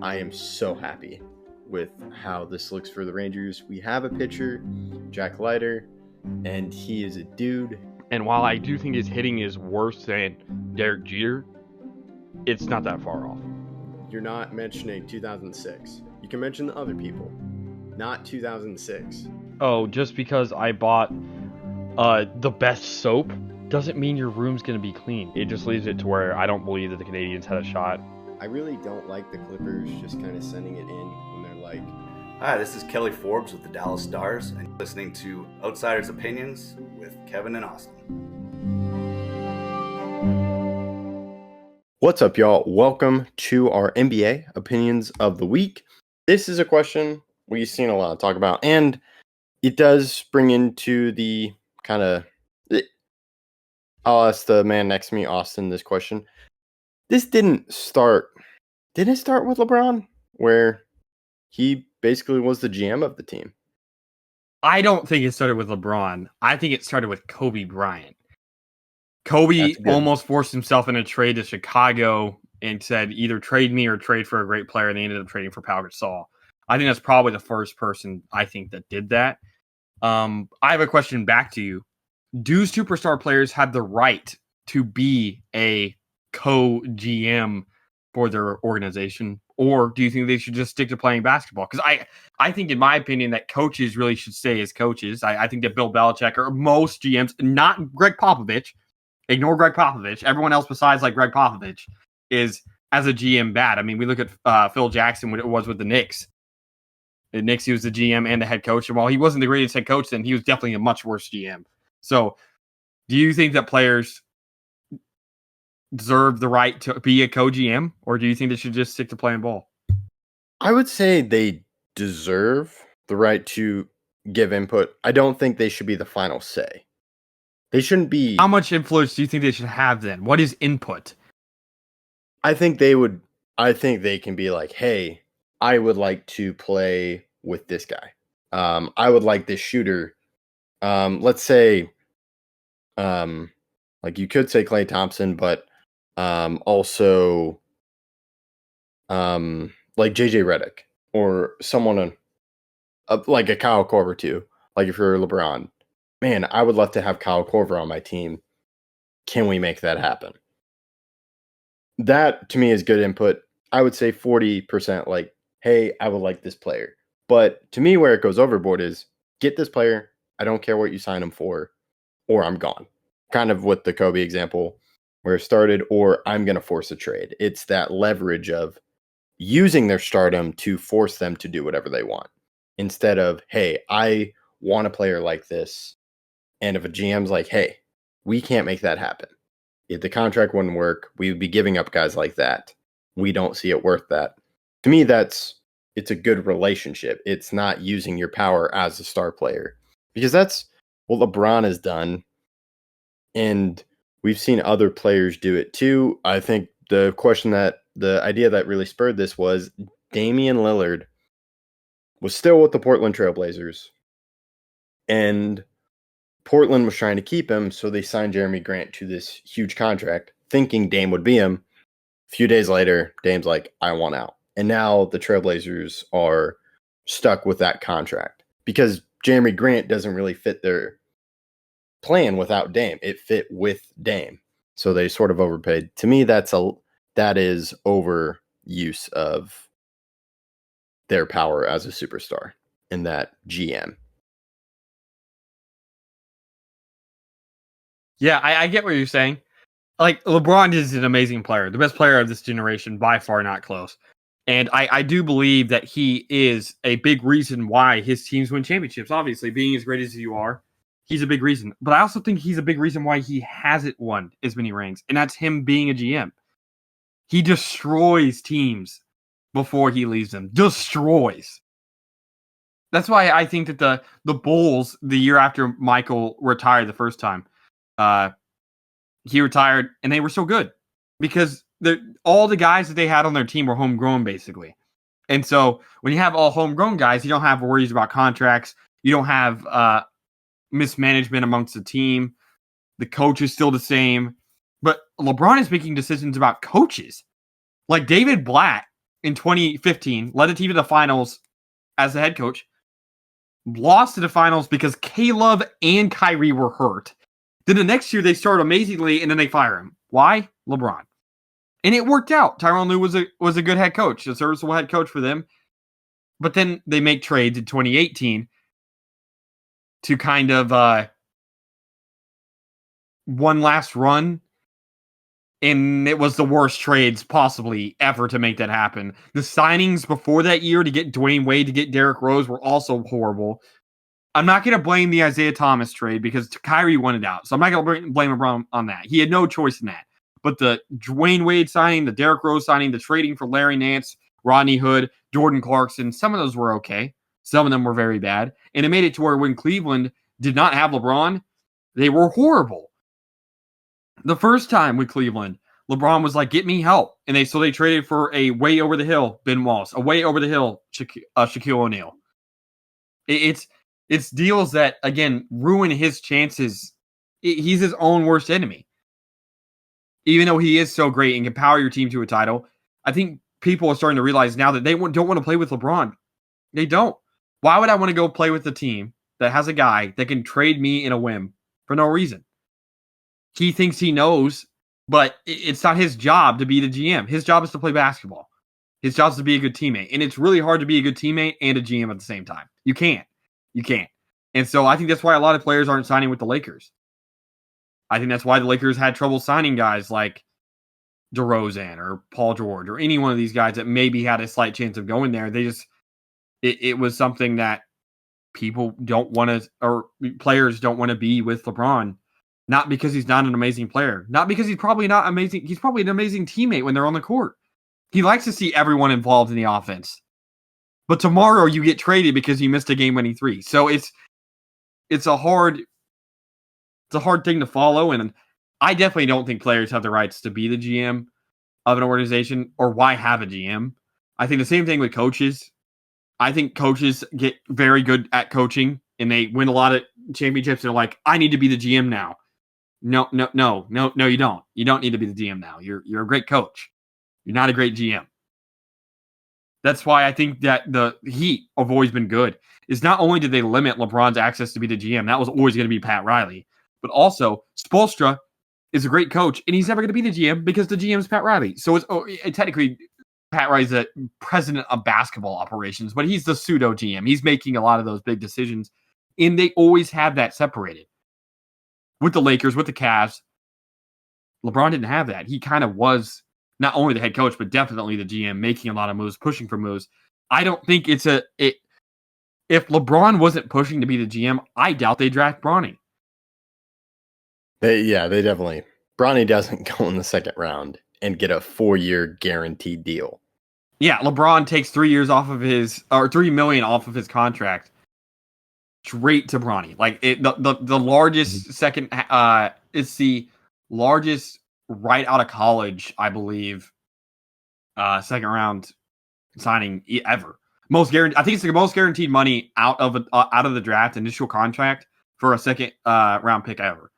I am so happy with how this looks for the Rangers. We have a pitcher, Jack Leiter, and he is a dude. And while I do think his hitting is worse than Derek Jeter, it's not that far off. You're not mentioning 2006. You can mention the other people, not 2006. Oh, just because I bought the best soap doesn't mean your room's going to be clean. It just leaves it to where I don't believe that the Canadians had a shot. I really don't like the Clippers just kind of sending it in when they're like... Hi, this is Kelly Forbes with the Dallas Stars, and you're listening to Outsiders Opinions with Kevin and Austin. What's up, y'all? Welcome to our NBA Opinions of the Week. This is a question we've seen a lot of talk about, and it does bring into the kind of... I'll ask the man next to me, Austin, this question. This didn't start with LeBron, where he basically was the GM of the team? I don't think it started with LeBron. I think it started with Kobe Bryant. Kobe almost forced himself in a trade to Chicago and said either trade me or trade for a great player, and they ended up trading for Pau Gasol. I think that's probably the first person I think that did that. I have a question back to you. Do superstar players have the right to be a co-GM for their organization, or do you think they should just stick to playing basketball? Because I think, in my opinion, that coaches really should stay as coaches. I think that Bill Belichick or most GMs, not Greg Popovich, ignore Greg Popovich, everyone else besides like Greg Popovich is as a GM bad. I mean, we look at Phil Jackson, what it was with the Knicks. The Knicks, he was the GM and the head coach, and while he wasn't the greatest head coach, then he was definitely a much worse GM. So, do you think that players deserve the right to be a co-GM, or do you think they should just stick to playing ball? I would say they deserve the right to give input. I don't think they should be the final say. They shouldn't be... How much influence do you think they should have then? What is input? I think they can be like, hey, I would like to play with this guy. I would like this shooter. Let's say, like you could say Klay Thompson, but also like JJ Redick or someone like a Kyle Korver too. Like if you're LeBron, man, I would love to have Kyle Korver on my team. Can we make that happen? That to me is good input. I would say 40% like, hey, I would like this player. But to me, where it goes overboard is get this player. I don't care what you sign him for, or I'm gone. Kind of with the Kobe example where it started, or I'm going to force a trade. It's that leverage of using their stardom to force them to do whatever they want. Instead of, hey, I want a player like this. And if a GM's like, hey, we can't make that happen. If the contract wouldn't work, we would be giving up guys like that. We don't see it worth that. To me, it's a good relationship. It's not using your power as a star player. Because that's what LeBron has done. And we've seen other players do it too. I think the idea that really spurred this was Damian Lillard was still with the Portland Trailblazers. And Portland was trying to keep him, so they signed Jeremy Grant to this huge contract, thinking Dame would be him. A few days later, Dame's like, I want out. And now the Trailblazers are stuck with that contract because Jeremy Grant doesn't really fit their plan without Dame. It fit with Dame. So they sort of overpaid. To me, that is overuse of their power as a superstar in that GM. Yeah, I get what you're saying. Like, LeBron is an amazing player. The best player of this generation, by far, not close. And I do believe that he is a big reason why his teams win championships. Obviously, being as great as you are, he's a big reason. But I also think he's a big reason why he hasn't won as many rings. And that's him being a GM. He destroys teams before he leaves them. Destroys. That's why I think that the Bulls, the year after Michael retired the first time, he retired and they were so good because all the guys that they had on their team were homegrown, basically. And so when you have all homegrown guys, you don't have worries about contracts. You don't have mismanagement amongst the team. The coach is still the same. But LeBron is making decisions about coaches. Like David Blatt in 2015, led the team to the finals as the head coach, lost to the finals because Caleb and Kyrie were hurt. Then the next year they start amazingly, and then they fire him. Why? LeBron. And it worked out. Tyronn Lue was a good head coach, a serviceable head coach for them. But then they make trades in 2018 to kind of one last run. And it was the worst trades possibly ever to make that happen. The signings before that year to get Dwayne Wade, to get Derrick Rose were also horrible. I'm not going to blame the Isaiah Thomas trade because Kyrie wanted out. So I'm not going to blame LeBron on that. He had no choice in that. But the Dwayne Wade signing, the Derrick Rose signing, the trading for Larry Nance, Rodney Hood, Jordan Clarkson, some of those were okay. Some of them were very bad. And it made it to where when Cleveland did not have LeBron, they were horrible. The first time with Cleveland, LeBron was like, get me help. And they traded for a way over the hill Ben Wallace, a way over the hill Shaquille O'Neal. It's deals that, again, ruin his chances. He's his own worst enemy. Even though he is so great and can power your team to a title, I think people are starting to realize now that they don't want to play with LeBron. They don't. Why would I want to go play with a team that has a guy that can trade me in a whim for no reason? He thinks he knows, but it's not his job to be the GM. His job is to play basketball. His job is to be a good teammate. And it's really hard to be a good teammate and a GM at the same time. You can't. And so I think that's why a lot of players aren't signing with the Lakers. I think that's why the Lakers had trouble signing guys like DeRozan or Paul George or any one of these guys that maybe had a slight chance of going there. They just, it was something that people don't want to, or players don't want to be with LeBron. Not because he's not an amazing player. Not because he's probably not amazing. He's probably an amazing teammate when they're on the court. He likes to see everyone involved in the offense. But tomorrow you get traded because you missed a game-winning three. So it's a hard thing to follow. And I definitely don't think players have the rights to be the GM of an organization, or why have a GM. I think the same thing with coaches. I think coaches get very good at coaching and they win a lot of championships. And they're like, I need to be the GM now. No, you don't. You don't need to be the GM now. You're a great coach. You're not a great GM. That's why I think that the Heat have always been good. Is not only did they limit LeBron's access to be the GM, that was always going to be Pat Riley, but also Spoelstra is a great coach, and he's never going to be the GM because the GM is Pat Riley. So it's technically Pat Riley's the president of basketball operations, but he's the pseudo GM. He's making a lot of those big decisions, and they always have that separated. With the Lakers, with the Cavs, LeBron didn't have that. He kind of was not only the head coach, but definitely the GM, making a lot of moves, pushing for moves. I don't think if LeBron wasn't pushing to be the GM, I doubt they draft Bronny. They definitely. Bronny doesn't go in the second round and get a 4-year guaranteed deal. Yeah, LeBron takes 3 years off of $3 million off of his contract straight to Bronny. Like the largest second, it's the largest right out of college, I believe, second round signing ever. Most guaranteed. I think it's the most guaranteed money out of the draft initial contract for a second round pick ever.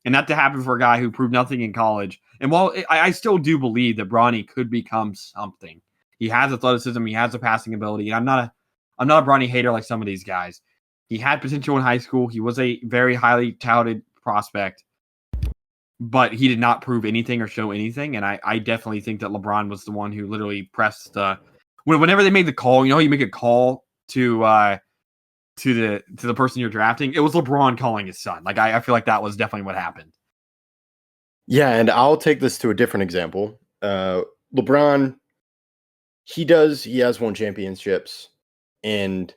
And that to happen for a guy who proved nothing in college. And while I still do believe that Bronny could become something, he has athleticism, he has a passing ability. And I'm not a Bronny hater like some of these guys. He had potential in high school. He was a very highly touted prospect, but he did not prove anything or show anything. And I definitely think that LeBron was the one who literally pressed whenever they made the call. You make a call to the person you're drafting. It was LeBron calling his son. Like I feel like that was definitely what happened. Yeah, and I'll take this to a different example. LeBron, he has won championships and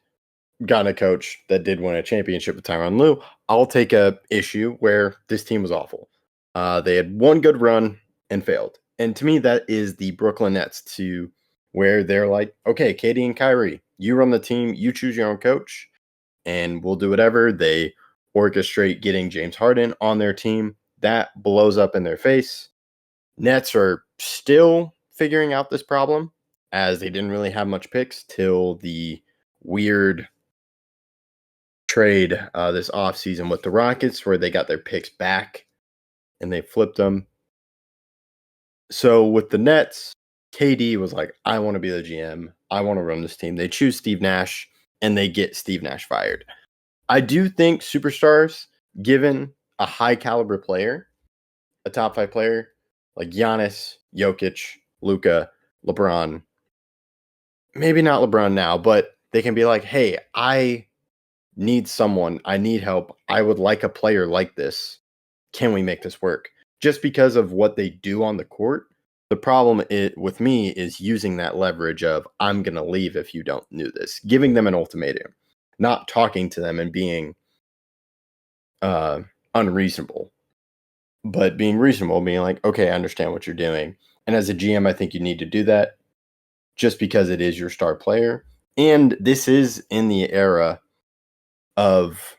gotten a coach that did win a championship with Tyronn Lue. I'll take a issue where this team was awful. They had one good run and failed. And to me, that is the Brooklyn Nets, to where they're like, okay, KD and Kyrie, you run the team, you choose your own coach, and we'll do whatever. They orchestrate getting James Harden on their team. That blows up in their face. Nets are still figuring out this problem, as they didn't really have much picks till the weird trade this offseason with the Rockets, where they got their picks back and they flipped them. So with the Nets, KD was like, I want to be the GM. I want to run this team. They choose Steve Nash and they get Steve Nash fired. I do think superstars, given a high caliber player, a top 5 player like Giannis, Jokic, Luka, LeBron, maybe not LeBron now, but they can be like, hey, I need someone. I need help. I would like a player like this. Can we make this work? Just because of what they do on the court. The problem with me is using that leverage of I'm going to leave if you don't do this, giving them an ultimatum, not talking to them and being unreasonable, but being reasonable, being like, okay, I understand what you're doing. And as a GM, I think you need to do that just because it is your star player. And this is in the era of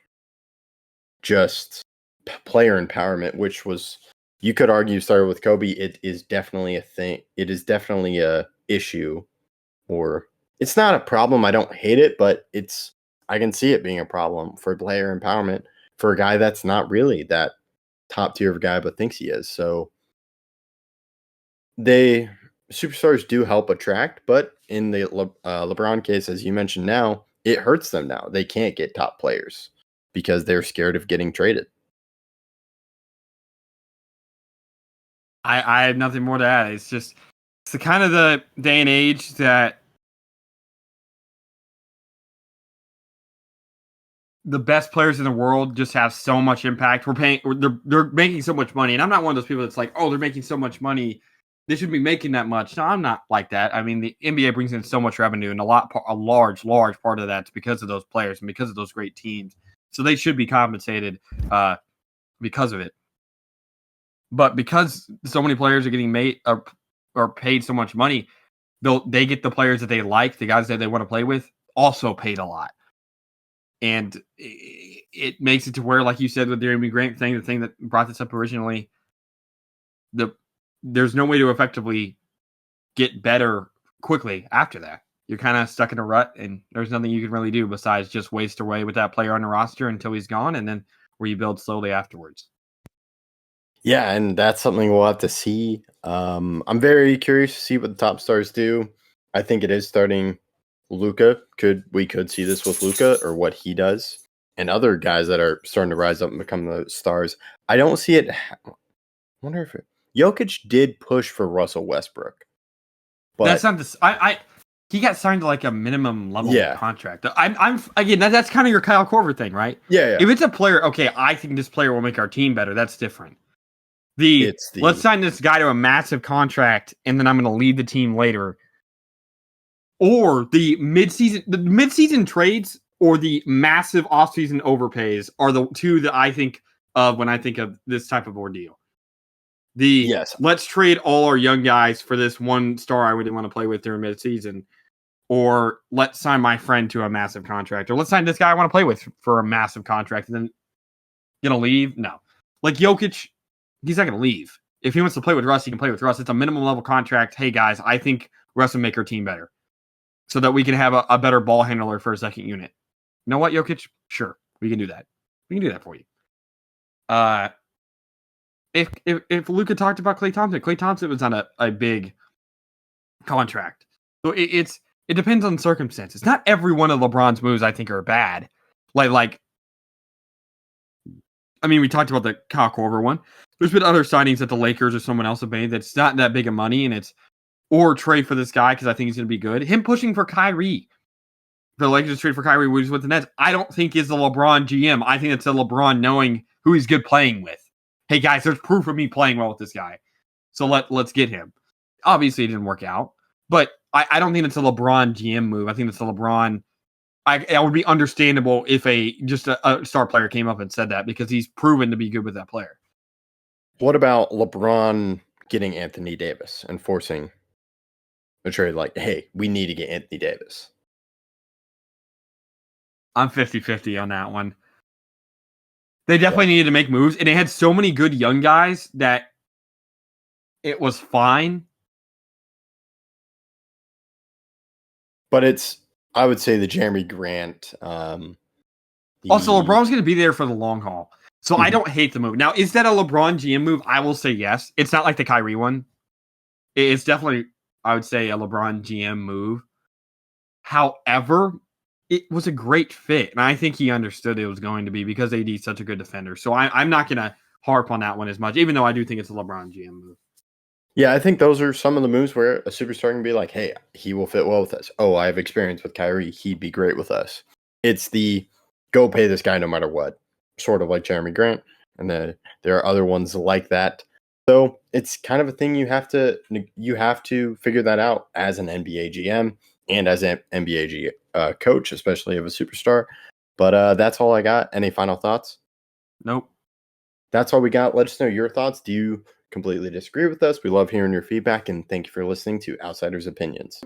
just player empowerment, which was, you could argue, started with Kobe. It is definitely a thing. It is definitely a issue, or it's not a problem. I don't hate it, but I can see it being a problem for player empowerment for a guy that's not really that top tier of guy, but thinks he is. So superstars do help attract, but in the LeBron case, as you mentioned, now it hurts them. Now they can't get top players because they're scared of getting traded. I have nothing more to add. It's the kind of the day and age that the best players in the world just have so much impact. They're making so much money, and I'm not one of those people that's like, oh, they're making so much money, they should be making that much. No, I'm not like that. I mean, the NBA brings in so much revenue, and a large part of that's because of those players and because of those great teams. So they should be compensated because of it. But because so many players are getting are paid so much money, they get the players that they like, the guys that they want to play with, also paid a lot. And it makes it to where, like you said with the Jeremy Grant thing, the thing that brought this up originally, there's no way to effectively get better quickly after that. You're kind of stuck in a rut, and there's nothing you can really do besides just waste away with that player on the roster until he's gone, and then rebuild slowly afterwards. Yeah, and that's something we'll have to see. I'm very curious to see what the top stars do. I think it is starting Luka. We could see this with Luka or what he does, and other guys that are starting to rise up and become the stars. I don't see it. I wonder if Jokic did push for Russell Westbrook, but that's not this. He got signed to like a minimum level contract. I'm again. That's kind of your Kyle Korver thing, right? Yeah. If it's a player, okay, I think this player will make our team better. That's different. Let's sign this guy to a massive contract, and then I'm going to lead the team later. Or the mid-season trades or the massive off-season overpays are the two that I think of when I think of this type of ordeal. Let's trade all our young guys for this one star I wouldn't want to play with during mid-season. Or let's sign my friend to a massive contract. Or let's sign this guy I want to play with for a massive contract. And then going to leave? No. Like Jokic, he's not going to leave. If he wants to play with Russ, he can play with Russ. It's a minimum level contract. Hey, guys, I think Russ will make our team better so that we can have a better ball handler for a second unit. You know what, Jokic? Sure, we can do that. We can do that for you. If Luka talked about Klay Thompson was on a big contract. So it depends on circumstances. Not every one of LeBron's moves I think are bad. Like I mean, we talked about the Kyle Korver one. There's been other signings that the Lakers or someone else have made that's not that big of money, and it's or trade for this guy because I think he's going to be good. Him pushing for Kyrie. The Lakers trade for Kyrie Williams with the Nets, I don't think is the LeBron GM. I think it's a LeBron knowing who he's good playing with. Hey, guys, there's proof of me playing well with this guy. So let's get him. Obviously, it didn't work out. But I don't think it's a LeBron GM move. I think it's a LeBron. I would be understandable if a star player came up and said that because he's proven to be good with that player. What about LeBron getting Anthony Davis and forcing a trade like, hey, we need to get Anthony Davis? I'm 50-50 on that one. They definitely needed to make moves, and they had so many good young guys that it was fine. But I would say the Jeremy Grant. Also, LeBron's going to be there for the long haul. So I don't hate the move. Now, is that a LeBron GM move? I will say yes. It's not like the Kyrie one. It's definitely I would say, a LeBron GM move. However, it was a great fit, and I think he understood it was going to be because AD is such a good defender. So I'm not going to harp on that one as much, even though I do think it's a LeBron GM move. Yeah, I think those are some of the moves where a superstar can be like, hey, he will fit well with us. Oh, I have experience with Kyrie. He'd be great with us. It's the go pay this guy no matter what, sort of like Jeremy Grant. And then there are other ones like that. So it's kind of a thing you have to figure that out as an NBA GM and as an NBA coach, especially of a superstar. But that's all I got. Any final thoughts? Nope. That's all we got. Let us know your thoughts. Do you completely disagree with us? We love hearing your feedback, and thank you for listening to Outsiders Opinions.